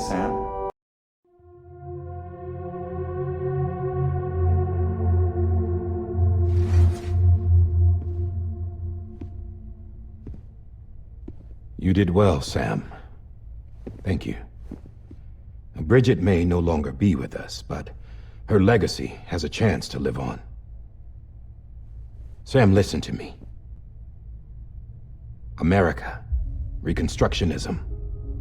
Sam. You did well, Sam. Thank you. Bridget may no longer be with us, but her legacy has a chance to live on. Sam, listen to me. America, Reconstructionism,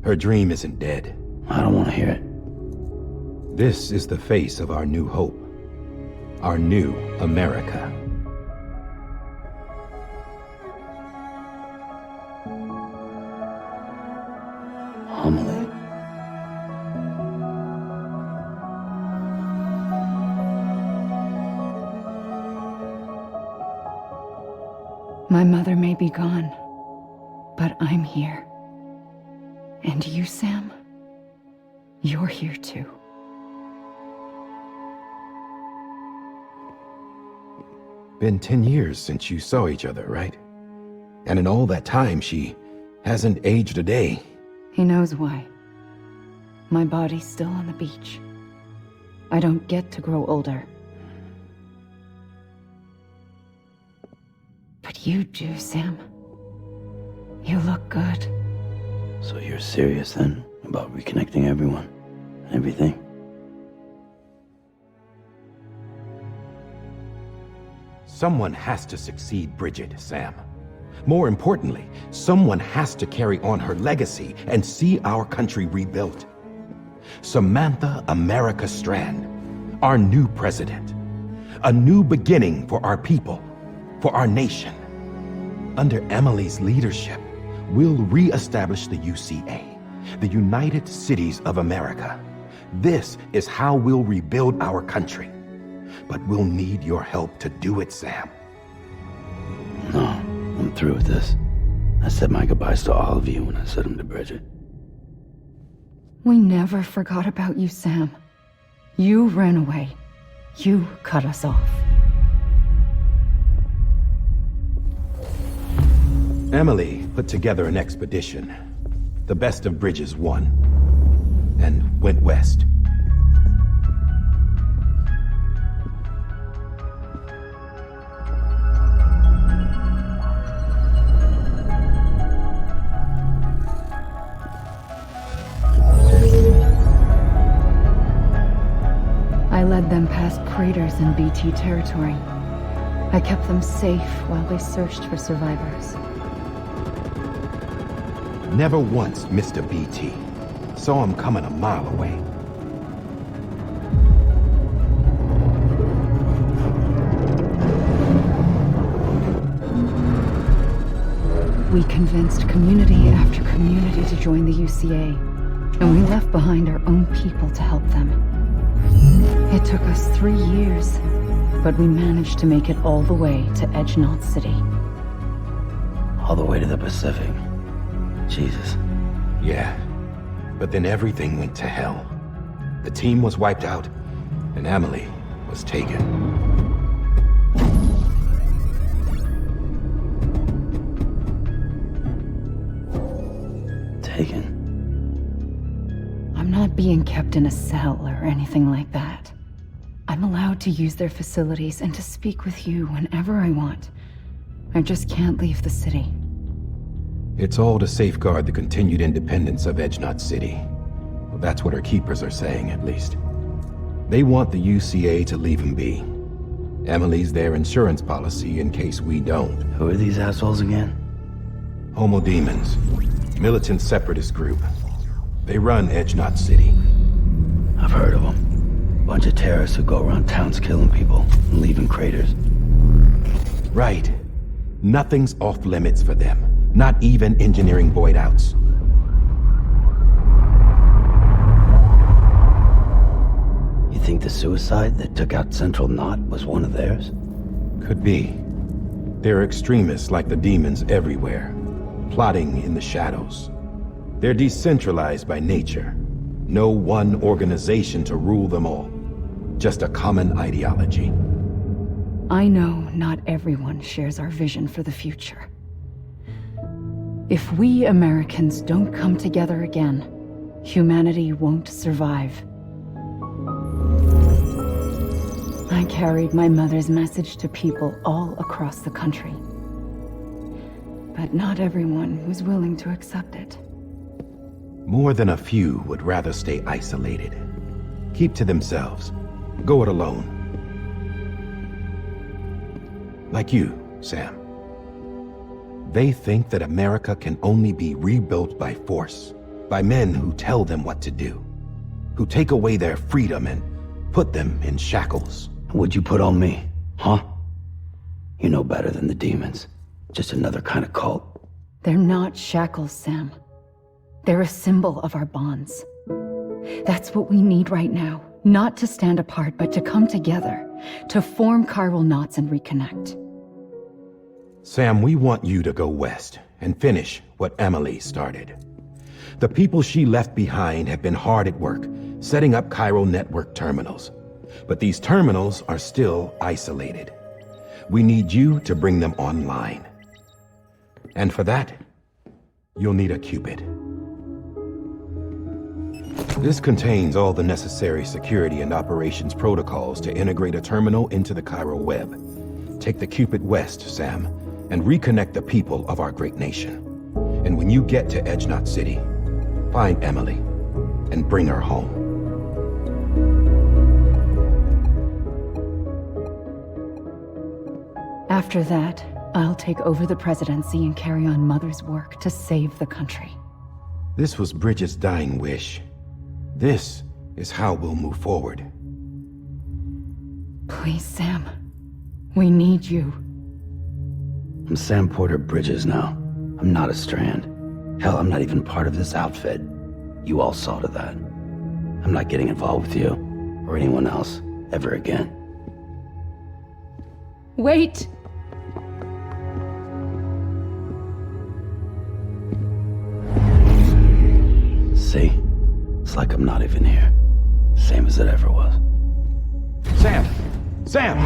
her dream isn't dead. I don't want to hear it. This is the face of our new hope. Our new America. Homily. My mother may be gone, but I'm here. And you, Sam, you're here too. Been 10 years since you saw each other, right? And in all that time, she hasn't aged a day. He knows why. My body's still on the beach. I don't get to grow older. But you do, Sam. You look good. So you're serious then about reconnecting everyone and everything? Someone has to succeed Bridget, Sam. More importantly, someone has to carry on her legacy and see our country rebuilt. Samantha America Strand, our new president. A new beginning for our people, for our nation. Under Emily's leadership, we'll re-establish the UCA, the United Cities of America. This is how we'll rebuild our country. But we'll need your help to do it, Sam. No, I'm through with this. I said my goodbyes to all of you when I said them to Bridget. We never forgot about you, Sam. You ran away. You cut us off. Emily put together an expedition. The best of Bridges won, and went west. I led them past craters in BT territory. I kept them safe while they searched for survivors. Never once missed a BT. Saw him coming a mile away. We convinced community after community to join the UCA, and we left behind our own people to help them. It took us 3 years, but we managed to make it all the way to Edgenot City. All the way to the Pacific. Jesus. Yeah, but then everything went to hell. The team was wiped out, and Emily was taken. Taken? I'm not being kept in a cell or anything like that. I'm allowed to use their facilities and to speak with you whenever I want. I just can't leave the city. It's all to safeguard the continued independence of Edgenot City. Well, that's what our keepers are saying, at least. They want the UCA to leave them be. Emily's their insurance policy in case we don't. Who are these assholes again? Homo Demons. Militant separatist group. They run Edgenot City. I've heard of them. Bunch of terrorists who go around towns killing people and leaving craters. Right. Nothing's off limits for them. Not even engineering void outs. You think the suicide that took out Central Knot was one of theirs? Could be. There are extremists like the demons everywhere, plotting in the shadows. They're decentralized by nature. No one organization to rule them all. Just a common ideology. I know not everyone shares our vision for the future. If we Americans don't come together again, humanity won't survive. I carried my mother's message to people all across the country. But not everyone was willing to accept it. More than a few would rather stay isolated. Keep to themselves. Go it alone. Like you, Sam. They think that America can only be rebuilt by force, by men who tell them what to do, who take away their freedom and put them in shackles. What'd you put on me, huh? You know better than the demons. Just another kind of cult. They're not shackles, Sam. They're a symbol of our bonds. That's what we need right now. Not to stand apart, but to come together, to form chiral knots and reconnect. Sam, we want you to go west and finish what Emily started. The people she left behind have been hard at work, setting up chiral network terminals. But these terminals are still isolated. We need you to bring them online. And for that, you'll need a Cupid. This contains all the necessary security and operations protocols to integrate a terminal into the chiral web. Take the Cupid west, Sam, and reconnect the people of our great nation. And when you get to Edge Knot City, find Emily and bring her home. After that, I'll take over the presidency and carry on Mother's work to save the country. This was Bridget's dying wish. This is how we'll move forward. Please, Sam. We need you. I'm Sam Porter Bridges now. I'm not a Strand. Hell, I'm not even part of this outfit. You all saw to that. I'm not getting involved with you, or anyone else, ever again. Wait! See? It's like I'm not even here. Same as it ever was. Sam! Sam!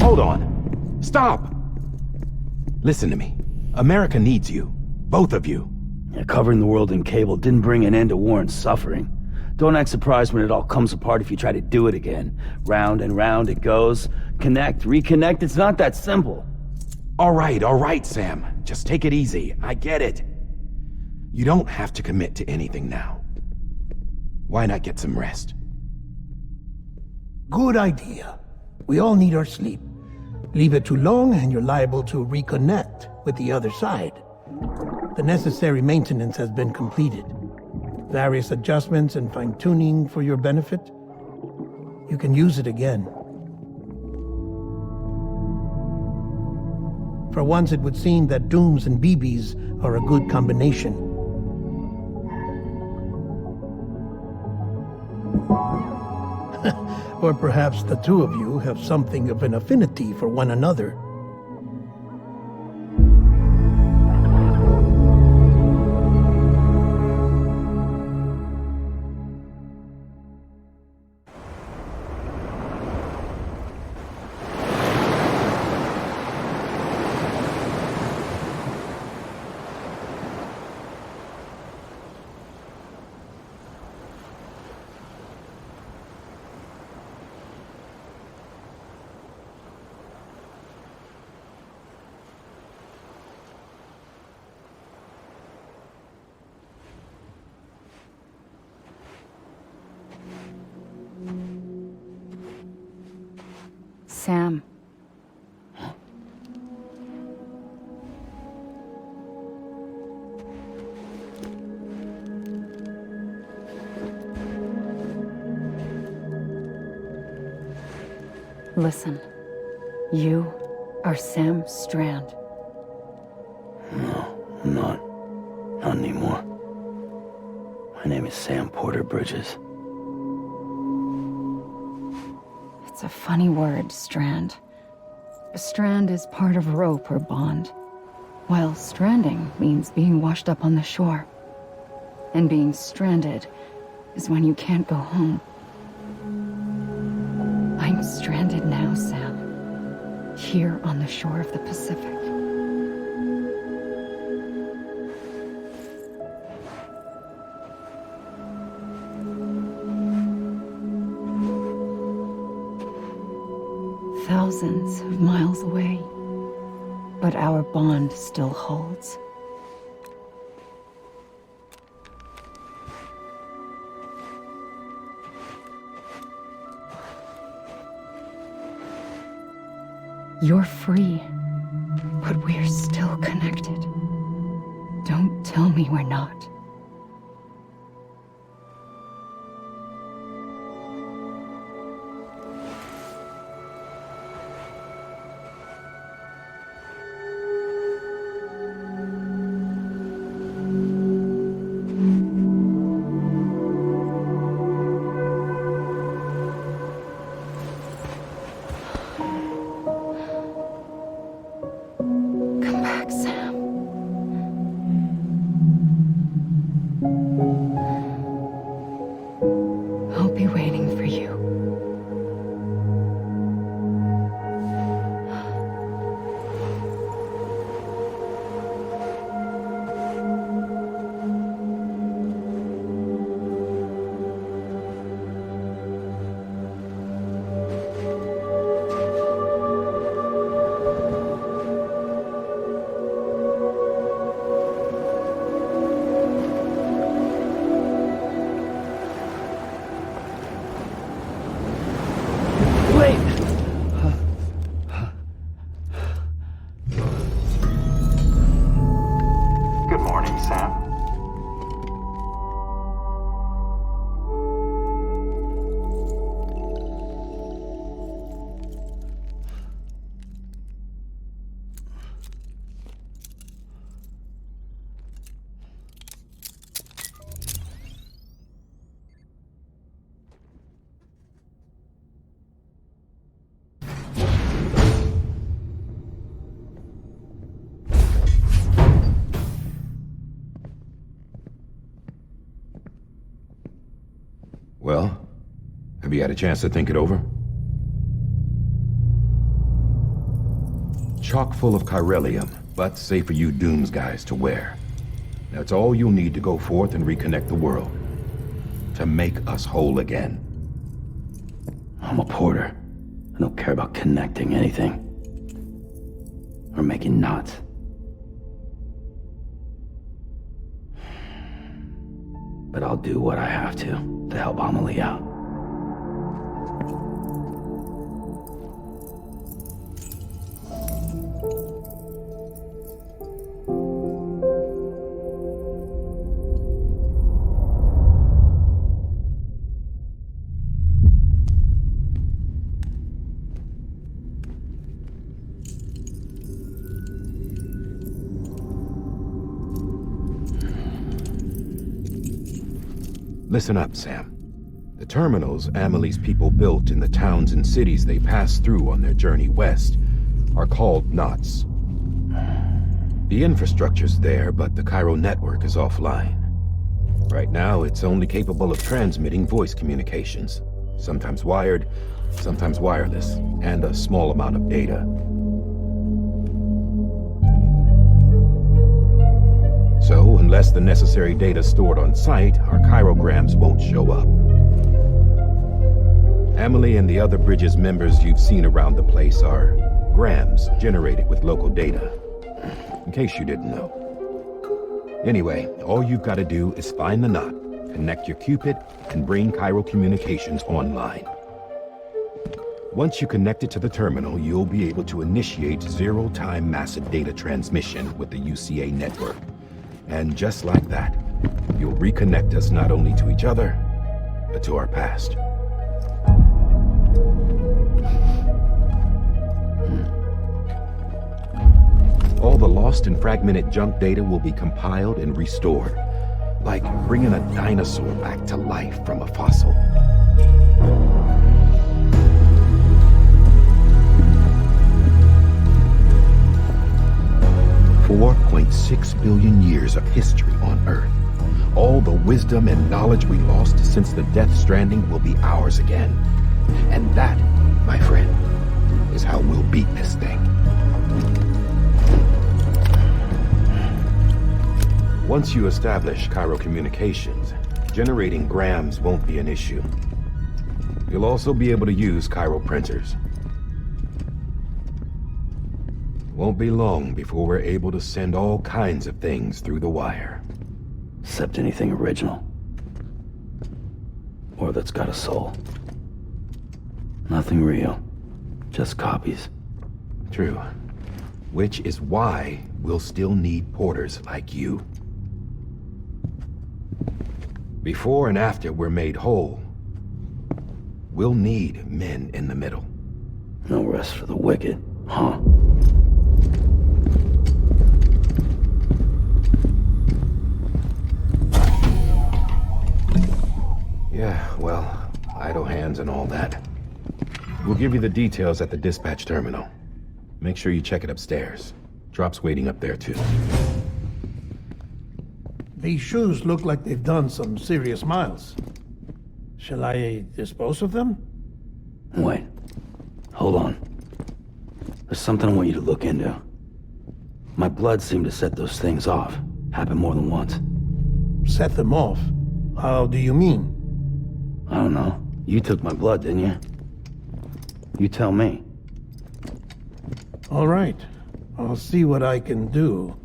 Hold on. Stop! Listen to me. America needs you. Both of you. Yeah, covering the world in cable didn't bring an end to war and suffering. Don't act surprised when it all comes apart if you try to do it again. Round and round it goes. Connect, reconnect, it's not that simple. All right, Sam. Just take it easy. I get it. You don't have to commit to anything now. Why not get some rest? Good idea. We all need our sleep. Leave it too long and you're liable to reconnect with the other side. The necessary maintenance has been completed. Various adjustments and fine-tuning for your benefit. You can use it again. For once, it would seem that Dooms and BBs are a good combination. Or perhaps the two of you have something of an affinity for one another. Sam. Listen. You are Sam Strand. No, I'm not. Not anymore. My name is Sam Porter Bridges. It's a funny word, strand. A strand is part of rope or bond, while stranding means being washed up on the shore. And being stranded is when you can't go home. I'm stranded now, Sam. Here on the shore of the Pacific. thousands of miles away, but our bond still holds. You're free, but we're still connected. Don't tell me we're not. Come back, Sam. I'll be waiting for you. Good morning, Sam. Well, have you had a chance to think it over? Chock full of chiralium, but safe for you Dooms guys to wear. That's all you'll need to go forth and reconnect the world. To make us whole again. I'm a porter. I don't care about connecting anything. Or making knots. But I'll do what I have to help Amelie out. Listen up, Sam. The terminals Amelie's people built in the towns and cities they passed through on their journey west are called knots. The infrastructure's there, but the Cairo network is offline. Right now, it's only capable of transmitting voice communications, sometimes wired, sometimes wireless, and a small amount of data. So, unless the necessary data stored on site, our chirograms won't show up. Amelie and the other Bridges members you've seen around the place are grams generated with local data. In case you didn't know. Anyway, all you've got to do is find the knot, connect your Cupid, and bring Cairo communications online. Once you connect it to the terminal, you'll be able to initiate zero-time massive data transmission with the UCA network. And just like that, you'll reconnect us not only to each other, but to our past. All the lost and fragmented junk data will be compiled and restored, like bringing a dinosaur back to life from a fossil. $4.6 billion years of history on Earth. All the wisdom and knowledge we lost since the death Stranding will be ours again. And that, my friend, is how we'll beat this thing. Once you establish Cairo communications, generating grams won't be an issue. You'll also be able to use Cairo printers. Won't be long before we're able to send all kinds of things through the wire. Except anything original. Or that's got a soul. Nothing real. Just copies. True. Which is why we'll still need porters like you. Before and after we're made whole, we'll need men in the middle. No rest for the wicked, huh? Yeah, well, idle hands and all that. We'll give you the details at the dispatch terminal. Make sure you check it upstairs. Drop's waiting up there, too. These shoes look like they've done some serious miles. Shall I dispose of them? Wait. Hold on. There's something I want you to look into. My blood seemed to set those things off. Happened more than once. Set them off? How do you mean? I don't know. You took my blood, didn't you? You tell me. All right. I'll see what I can do.